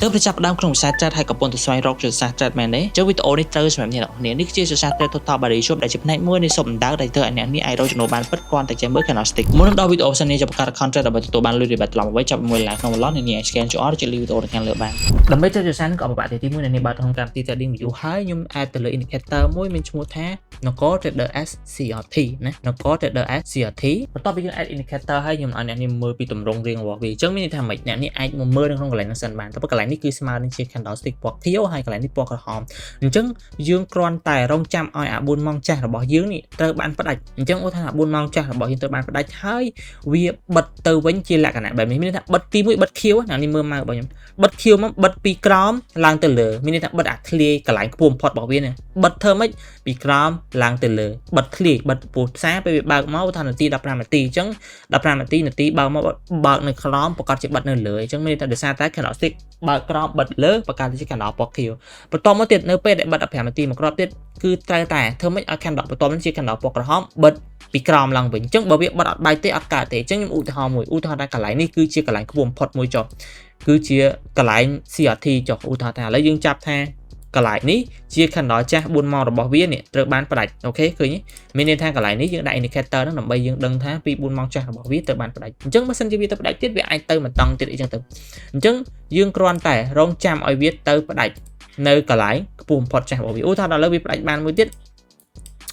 ទើបទៅចាប់ផ្ដើមក្នុងវិស័យចាត់ឲ្យកំពុងតែស្វែងរកយុទ្ធសាស្ត្រចាត់មែនទេចឹងវីដេអូនេះត្រូវសម្រាប់អ្នកនរនេះគឺជាយុទ្ធសាស្ត្រ Total Body Shop ដែលជាផ្នែកមួយនៃសពអណ្ដើកដែលធ្វើឲ្យអ្នកនេះអាចរកចំណូលបានពិតគ្រាន់តែចេះមើល Candlestick មុននឹងដល់វីដេអូសិននេះចាប់បង្កើត account ដើម្បីទទួលបានលុយ rebate ឡំអ្វីចាប់មួយឡើងក្នុង wallet នេះអាច scan QR ជាលីវីដេអូនៅខាងលើបានដើម្បីចូលយុទ្ធសាស្ត្រនេះក៏ពិបាកទី1នេះបើក្នុងកម្មវិធី trading view ហើយខ្ញុំ add ទៅលើ indicator មួយមានឈ្មោះថា Noko Trader S CRT ណា Noko Trader S CRT បន្ទាប់ពីយើង add indicator ហើយខ្ញុំឲ្យអ្នកនេះមើលពីទម្រង់រាងរបស់វាអញ្ចឹងមានន័យថាម៉េចអ្នកនេះអាចមកមើលនៅក្នុងកន្លែងហ្នឹងសិនបានតែកន្លែងនេះគឺស្មើនឹងជា candlestick ពណ៌ខៀវហើយកន្លែងនេះពណ៌ក្រហមអញ្ចឹងយើងគ្រាន់តែរងចាំឲ្យអា4ម៉ោងចាស់របស់យើងនេះត្រូវបានផ្ដាច់អញ្ចឹងអូថា4ម៉ោងចាស់របស់យើងត្រូវបានផ្ដាច់ហើយវាបិទទៅវិញជាលក្ខណៈបែបនេះមានន័យថាបិទទី1បិទខៀវណានេះមើលមករបស់ខ្ញុំបិទខៀវមកបិទពីក្រោមឡើងទៅលើមានន័យថាបិទអាធ្លាយកន្លែងខ្ពស់បំផុតរបស់វានេះបិទធ្វើម៉េចពីក្រោមឡើងទៅលើបិទធ្លាយបិទពោះផ្សារពេលវាបើកមកថានាទី15នាទីអញ្ចឹង15នាទីបើកមកបើកនៅក្រោមប្រកាសជាបិទនៅលើអញ្ចឹងមានន័យថាដោយសារតែ candlestick បើកក្រោមបិទលើប្រកាសជា candle ពណ៌ខៀវបន្តមកទៀតនៅពេលដែលបិទ15នាទីមកគ្រាប់ទៀតគឺត្រូវតែធ្វើម៉េចឲ្យ candle បន្តនេះជា candle ពណ៌ក្រហមបិទពីក្រោមឡើងវិញអញ្ចឹងបើវាបិទអត់បែកទេអត់កើតទេអញ្ចឹងខ្ញុំឧទាហរណ៍មួយឧទាហរណ៍ថាកន្លែងនេះគឺជាកន្លែងខ្ពស់បំផុតមួយចុះគឺជាកន្លែង CRT ចុះឧទាហរណ៍ថាឥឡូវយើងចាប់ថាកន្លែងនេះជា candle ចាស់4ម៉ោងរបស់វានេះត្រូវបានផ្ដាច់អូខេឃើញមានន័យថាកន្លែងនេះយើងដាក់ indicator ហ្នឹងដើម្បីយើងដឹងថាពី4ម៉ោងចាស់របស់វាត្រូវបានផ្ដាច់អញ្ចឹងបើសិនជាវាទៅផ្ដាច់ទៀតវាអាចទៅមិនតង់ទៀតអីចឹងទៅអញ្ចឹងយើងគ្រាន់តែរងចាំឲ្យវាទៅផ្ដាច់នៅកន្លែងខ្ពស់បំផុតចាស់របស់វាឧទាហរណ៍ដល់ឥឡូវវាផ្ដាច់បានមួយទៀត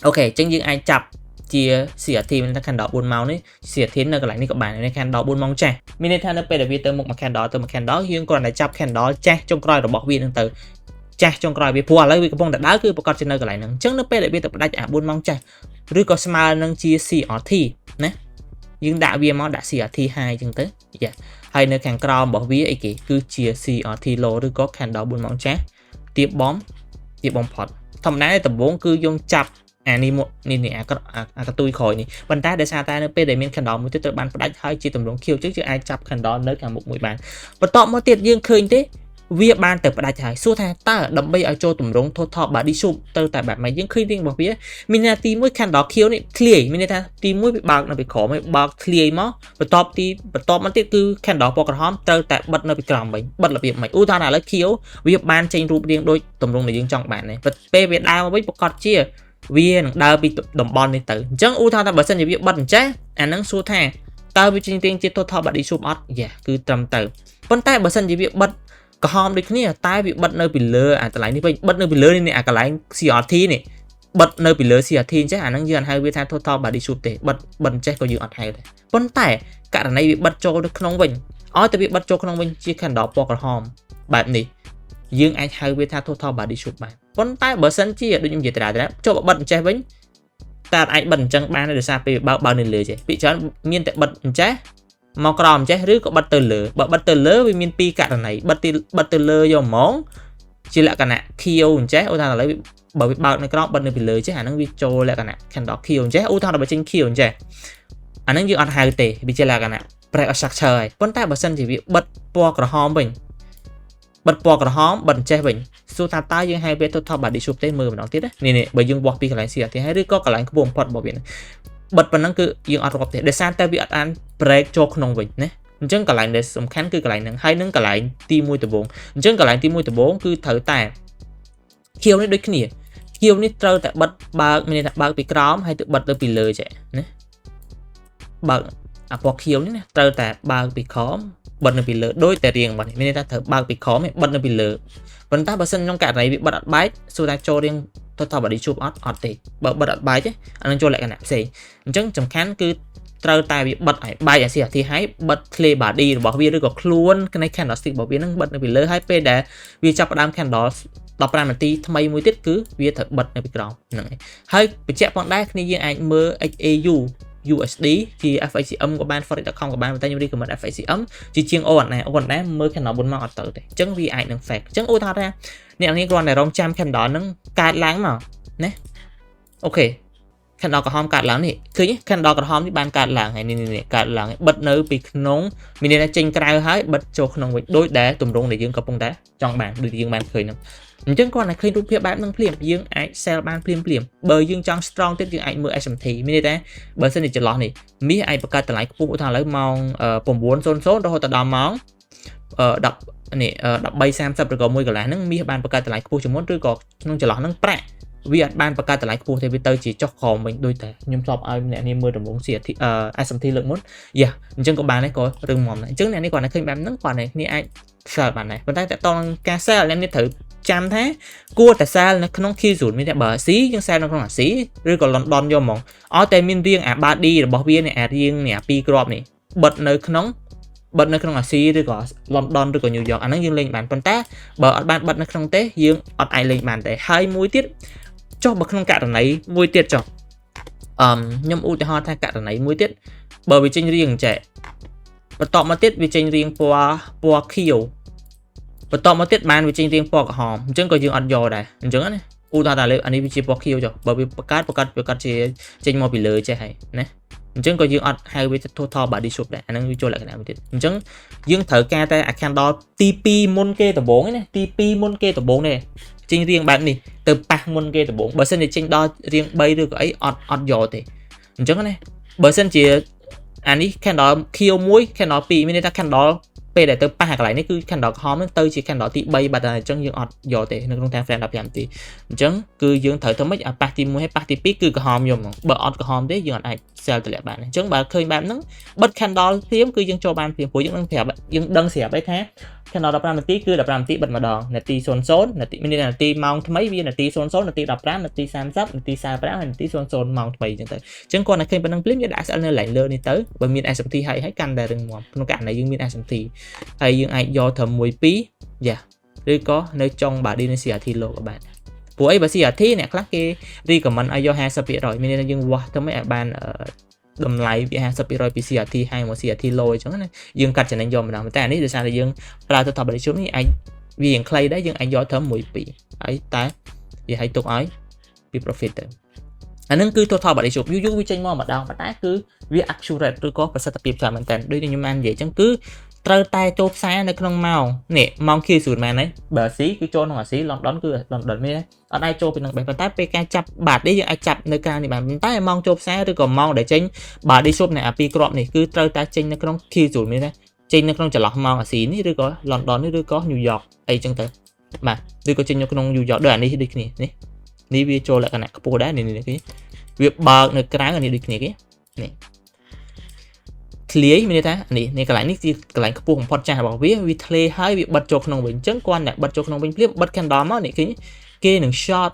អូខេអញ្ចឹងយើងអាចចាប់ជា CRT មានន័យថា candle 4ម៉ោងនេះ CRT នៅកន្លែងនេះក៏បាននៅ candle 4ម៉ោងចាស់មានន័យថានៅពេលដែលវាទៅមុខមួយ candle ទៅមួយ candle យើងគ្រាន់តែចាប់ candle ចាស់ចុងក្រោយរបស់វានឹងទៅចាស់ចុងក្រោយវាព្រោះឥឡូវវាកំពុងតែដើរគឺប្រកាសជានៅកន្លែងហ្នឹងអញ្ចឹងនៅពេលដែលវាទៅផ្ដាច់អា4ម៉ោងចាស់ឬក៏ស្មើនឹងជា CRT ណាយើងដាក់វាមកដាក់ CRT high អញ្ចឹងទៅហើយនៅខាងក្រោមរបស់វាអីគេគឺជា CRT low ឬក៏ candle 4ម៉ោងចាស់ទាបបំផុតធម្មតាដំបូងគឺយើងចាប់អានេះមកនេះអាកតុយក្រោយនេះប៉ុន្តែដោយសារតែនៅពេលដែលមាន candle មួយទៀតត្រូវបានផ្ដាច់ហើយជាទម្រង់ខៀវចឹងយើងអាចចាប់ candle នៅខាងមុខមួយបានបន្ទាប់មកទៀតយើងឃើញទេវាបានទៅផ្ដាច់ហើយសួរថាតើដើម្បីឲ្យចូលទម្រង់ total body shape ទៅតែបែបម៉េចយើងឃើញទីរបស់វាមានន័យទី1 candle ខៀវនេះធ្លាយមានន័យថាទី1វាបើកនៅពីក្រោមហើយបើកធ្លាយមកបន្ទាប់មកទៀតគឺ candle ពណ៌ក្រហមត្រូវតែបិទនៅពីក្រោមវិញបិទរបៀបម៉េចឧទាហរណ៍ឥឡូវខៀវវាបានចេញរូបរាងដូចទម្រង់ដែលយើងចង់បាននេះពេលវាដើរមកវិញប្រកាសជាវានឹងដើរពីតំបន់នេះទៅអញ្ចឹងឧទាហរណ៍ថាបើសិនជាវាបិទអញ្ចេះអានឹងសួរថាតើវាចេញរាងជា total body shape អត់គឺត្រឹមទៅប៉ុន្តែបើសិនជាវាបិទក្រហមដូចគ្នាតែវាបិទនៅពីលើអាកន្លែងនេះវិញបិទនៅពីលើនេះអាកន្លែង CRT នេះបិទនៅពីលើ CRT អញ្ចឹងអាហ្នឹងយើងអត់ហៅវាថា total body shape ទេបិទអញ្ចេះក៏យើងអត់ហៅដែរប៉ុន្តែករណីវាបិទចូលទៅក្នុងវិញឲ្យតែវាបិទចូលក្នុងវិញជា candle ពណ៌ក្រហមបែបនេះយើងអាចហៅវាថា total body shape បានប៉ុន្តែបើសិនជាដូចខ្ញុំនិយាយតាចូលបិទអញ្ចេះវិញតែអាចបិទអញ្ចឹងបានដោយសារពេលបើនៅលើចេះពីច្រើនមានតែបិទអញ្ចេះមកក្រោមចេះឬក៏បិទទៅលើបើបិទទៅលើវាមានពីរករណីបិទទៅលើយកហ្មងជាលក្ខណៈខៀវអញ្ចេះឧទាហរណ៍ឥឡូវបើវាបើកនៅក្រោមបិទនៅពីលើចេះអាហ្នឹងវាចូលលក្ខណៈ candle ខៀវអញ្ចេះឧទាហរណ៍បើចេញខៀវអញ្ចេះអាហ្នឹងយើងអត់ហៅទេវាជាលក្ខណៈ break of structure ហើយប៉ុន្តែបើសិនជាវាបិទពណ៌ក្រហមវិញបិទពណ៌ក្រហមបិទអញ្ចេះវិញសួរថាតើយើងហៅវា total body shape ទេមើលម្ដងទៀតនេះបើយើងវាស់ពីកន្លែង CRT ហើយឬក៏កន្លែងខ្ពស់បំផុតរបស់វាបិទប៉ុណ្ណឹងគឺយើងអត់រាប់ទេដោយសារតែវាអត់អាន break ចូលក្នុងវិញណាអញ្ចឹងកន្លែងដែលសំខាន់គឺកន្លែងហ្នឹងហើយនឹងកន្លែងទី1ដំបូងអញ្ចឹងកន្លែងទី1ដំបូងគឺត្រូវតែខៀវនេះដូចគ្នាខៀវនេះត្រូវតែបិទបើកមានន័យថាបើកពីក្រោមហើយទៅបិទទៅពីលើចេះណាបើកអាពណ៌ខៀវនេះណាត្រូវតែបើកពីក្រោមបិទនៅពីលើដូចតែរៀងបាត់មានន័យថាត្រូវបើកពីក្រោមហើយបិទនៅពីលើប៉ុន្តែបើសិនក្នុងករណីវាបិទអត់បែកសួរថាចូលរៀង total body shape អត់ទេបើបិទអត់បែកទេអានឹងចូលលក្ខណៈផ្សេងអញ្ចឹងសំខាន់គឺត្រូវតែវាបិទឲ្យបែកអា CRT ឲ្យបិទ clay body របស់វាឬក៏ខ្លួននៃ candlestick របស់វានឹងបិទនៅពីលើហើយពេលដែលវាចាប់ផ្ដើម candle 15នាទីថ្មីមួយទៀតគឺវាត្រូវបិទនៅពីក្រោមហ្នឹងហើយបញ្ជាក់ផងដែរគ្នាយើងអាចមើល XAU USD ជា FACM ក៏បាន forex.com ក៏បានតែខ្ញុំ recommend FACM ជាជាង ONA មើល candle 4ម៉ោងអត់ទៅទេអញ្ចឹងវាអាចនឹង fake អញ្ចឹងឧទាហរណ៍ថាអ្នកនេះគ្រាន់តែរងចាំ candle ហ្នឹងកើតឡើងមកណាអូខេ candle ក្រហមកើតឡើងនេះឃើញ candle ក្រហមនេះបានកើតឡើងហើយនេះកើតឡើងបិទនៅពីក្នុងមានន័យថាចេញក្រៅហើយបិទចូលក្នុងវិញដូចដែលទម្រង់ដែលយើងកំពុងតែចង់បានដូចយើងបានឃើញហ្នឹងអញ្ចឹងគ្រាន់តែឃើញរូបភាពបែបហ្នឹងភ្លាមយើងអាច sell បានភ្លាមបើយើងចង់ strong ទៀតយើងអាចមើល SMT មានន័យថាបើសិនជាចន្លោះនេះមាសអាចបង្កើតតម្លៃខ្ពស់ឧទាហរណ៍ឥឡូវម៉ោង 9:00 រហូតដល់ម៉ោង នេះ1330ឬក៏1កន្លះហ្នឹងមាសបានបង្កើតតម្លៃខ្ពស់ជាងមុនឬក៏ក្នុងចន្លោះហ្នឹងប្រាក់វាអត់បានបង្កើតតម្លៃខ្ពស់ទេវាទៅជាចុះក្រោមវិញដូចតែខ្ញុំធ្លាប់ឲ្យអ្នកនេះមើលដំណង SMT លើកមុនយ៉ាអញ្ចឹងក៏បានដែរក៏រឹងមាំដែរអញ្ចឹងអ្នកនេះគាត់តែឃើញបែបហ្នឹងគាត់នេះអាច sell បានដែរប៉ុន្តែតើតើការ sell អ្នកនេះត្រូវចាំថាគួរតែ sell នៅក្នុង Q0 មានតែបើ C យើង sell នៅក្នុង C ឬក៏ London យកហ្មងឲ្យតែមានរៀងអា body របស់វានេះអារៀងនេះអា2គ្រាប់នេះបិទនៅក្នុងអាស៊ីឬក៏ London ឬក៏ New York អាហ្នឹងយើងលេងបានប៉ុន្តែបើអត់បានបិទនៅក្នុងទេយើងអត់អាចលេងបានទេហើយមួយទៀតចុះបើក្នុងករណីមួយទៀតចុះខ្ញុំឧទាហរណ៍ថាករណីមួយទៀតបើវាចេញរៀងចេះបន្តមកទៀតវាចេញរៀងពណ៌ខៀវបន្តមកទៀតបានវាចេញរៀងពណ៌ក្រហមអញ្ចឹងក៏យើងអត់យកដែរអញ្ចឹងណាឧទាហរណ៍ថាអានេះវាជាពណ៌ខៀវចុះបើវាបង្កើតជាចេញមកពីលើចេះហើយណាអញ្ចឹងក៏យើងអត់ហៅវា total body shape ដែរអាហ្នឹងវាចូលលក្ខណៈមួយទៀតអញ្ចឹងយើងត្រូវការតែអា candle ទី2មុនគេដំបូងណាទី2មុនគេដំបូងនេះចេញរៀងបែបនេះទៅប៉ះមុនគេដំបូងបើសិនជាចេញដល់រៀង3ឬក៏អីអត់យកទេអញ្ចឹងណាបើសិនជាអានេះ candle Q1 candle 2មានន័យថា candle ពេលដែលទៅប៉ះកន្លែងនេះគឺ candle ក្រហមហ្នឹងទៅជា candle ទី3បាត់ហើយអញ្ចឹងយើងអត់យកទេនៅក្នុង time frame 15នាទីអញ្ចឹងគឺយើងត្រូវធ្វើម៉េចអាប៉ះទី1ហើយប៉ះទី2គឺក្រហមយកហ្មងបើអត់ក្រហមទេយើងអត់អាច sell តម្លាក់បានអញ្ចឹងបើឃើញបែបហ្នឹងបិទ candle ព្រាមគឺយើងចូលបានព្រាមព្រោះយើងដឹងស្រាប់ឯថា candle 15នាទីគឺ15នាទីបិទម្ដងនាទី00នាទីមាននាទីម៉ោងថ្មីវានាទី00នាទី15នាទី30នាទី45ហើយនាទី00ម៉ោងថ្មីអញ្ចឹងទៅអញ្ចឹងគាត់តែឃើញប៉ុណ្្នឹងព្រាមយើងដាក់ SL នៅកន្លែងលើនេះទៅបើមាន SMT ហើយកាន់តែរឹងមាំក្នុងករណីយើងមាន SMT ហើយយើងអាចយកត្រឹម1 2យ៉ាឬក៏នៅចុង body នៃ CRT លោកក៏បានព្រោះអីបើ CRT អ្នកខ្លះគេ recommend ឲ្យយក 50% មានន័យថាយើងវាស់ទៅមិនឲ្យបានតម្លៃវា 50% ពី CRT ហើយមក CRT low អញ្ចឹងណាយើងកាត់ចំណេញយកម្ដងតែអានេះដោយសារតែយើងប្រើទៅ top body shape នេះអាចវាយ៉ាងខ្លីដែរយើងអាចយកត្រឹម1 2ហើយតែវាឲ្យទុកឲ្យពី profit ទៅអានឹងគឺ total body shape យូរវាចេញមកម្ដងប៉ុន្តែគឺវា accurate ឬក៏ប្រសិទ្ធភាពច្រើនមែនតើដូចខ្ញុំបាននិយាយអញ្ចឹងគឺត្រូវតែចូលផ្សាយនៅក្នុងម៉ោងនេះម៉ោង Q0 មែនទេបើ C គឺចូលក្នុងអាស៊ី London គឺ London មានអត់អាចចូលពីនឹងបែបប៉ុន្តែពេលការចាប់បាតនេះយើងអាចចាប់នៅក្រៅនេះបានប៉ុន្តែម៉ោងចូលផ្សាយឬក៏ម៉ោងដែលចេញ body shape នៃអា2គ្រាប់នេះគឺត្រូវតែចេញនៅក្នុង Q0 មានទេចេញនៅក្នុងចន្លោះម៉ោងអាស៊ីនេះឬក៏ London នេះឬក៏ New York អីចឹងទៅបាទឬក៏ចេញនៅក្នុង New York ដូចអានេះដូចគ្នានេះវាចូលលក្ខណៈខ្ពស់ដែរនេះវាបើកនៅក្រៅអានេះដូចគ្នាគេនេះធ្លាយមានន័យថានេះកន្លែងនេះជាកន្លែងខ្ពស់បំផុតចាស់របស់វាធ្លាយហើយវាបិទចូលក្នុងវិញអញ្ចឹងគាត់អ្នកបិទចូលក្នុងវិញភ្លាមបិទ candle មកនេះឃើញគេនឹង short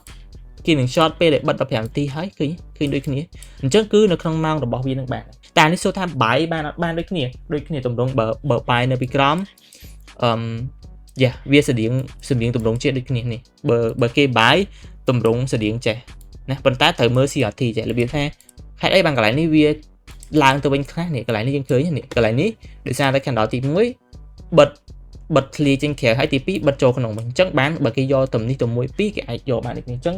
ពេលដែលបិទ15នាទីហើយឃើញដូចគ្នាអញ្ចឹងគឺនៅក្នុងម៉ោងរបស់វានឹងបានតែនេះសូថាបាយបានអត់បានដូចគ្នាតម្រងបើបាយនៅពីក្រោមយ៉ាវាស្តៀងតម្រងជាតិដូចគ្នានេះបើគេបាយតម្រងស្តៀងចេះណាប៉ុន្តែត្រូវមើល CRT ចេះរបៀបថាហេតុអីបានកន្លែងនេះវាឡើងទៅវិញខ្លះនេះកន្លែងនេះយើងឃើញនេះកន្លែងនេះដោយសារតែ candle ទី1បិទធ្លាយចេញក្រៅហើយទី2បិទចូលក្នុងវិញអញ្ចឹងបានបើគេយកទំនេះទៅ1 2គេអាចយកបានដូចនេះអញ្ចឹង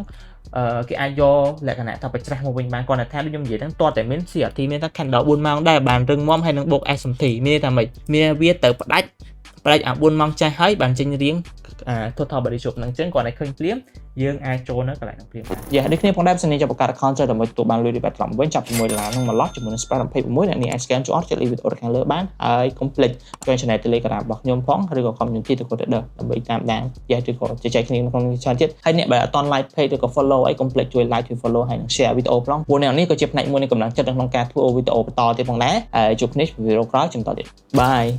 គេអាចយកលក្ខណៈថាបច្ច្រាស់មកវិញបានគាត់ថាដូចខ្ញុំនិយាយហ្នឹងតើតែមាន CRT មានថា candle 4ម៉ោងដែរបានរឹងមាំហើយនឹងបូក SMT មានថាម៉េចមានវាទៅផ្ដាច់អា4ម៉ោងចាស់ហើយបានចេញរៀងtotal body shape ហ្នឹងអញ្ចឹងគាត់ឲ្យឃើញភ្លាមយើងអាចចូលនៅកន្លែងហ្នឹងភ្លាមយ៉ាដូចគ្នាផងដែរបើសិនជាចាប់បង្កើត account ចូលដើម្បីទទួលបានលុយ rebate ឡើងវិញចាប់ជាមួយដុល្លារនឹង1 lot ជាមួយនឹង spread 26អ្នកនេះអាច scan QR ចុច link វីដេអូខាងលើបានហើយកុំភ្លេច join channel Telegram របស់ខ្ញុំផងឬក៏ community ទៅគាត់ដើម្បីតាមដានយ៉ាឬក៏ជជែកគ្នាក្នុងច្រើនទៀតហើយអ្នកបើអត់ទាន់ like page ឬក៏ follow អីកុំភ្លេចជួយ like ជួយ follow ហើយនិង share វីដេអូផងព្រោះអ្នកនេះក៏ជាផ្នែកមួយនៃកម្លាំងចិត្តក្នុងការធ្វើវីដេអូបន្តទៀតផងដែរហើយជួបគ្នាវីដេអូក្រោយជំរាបលា Bye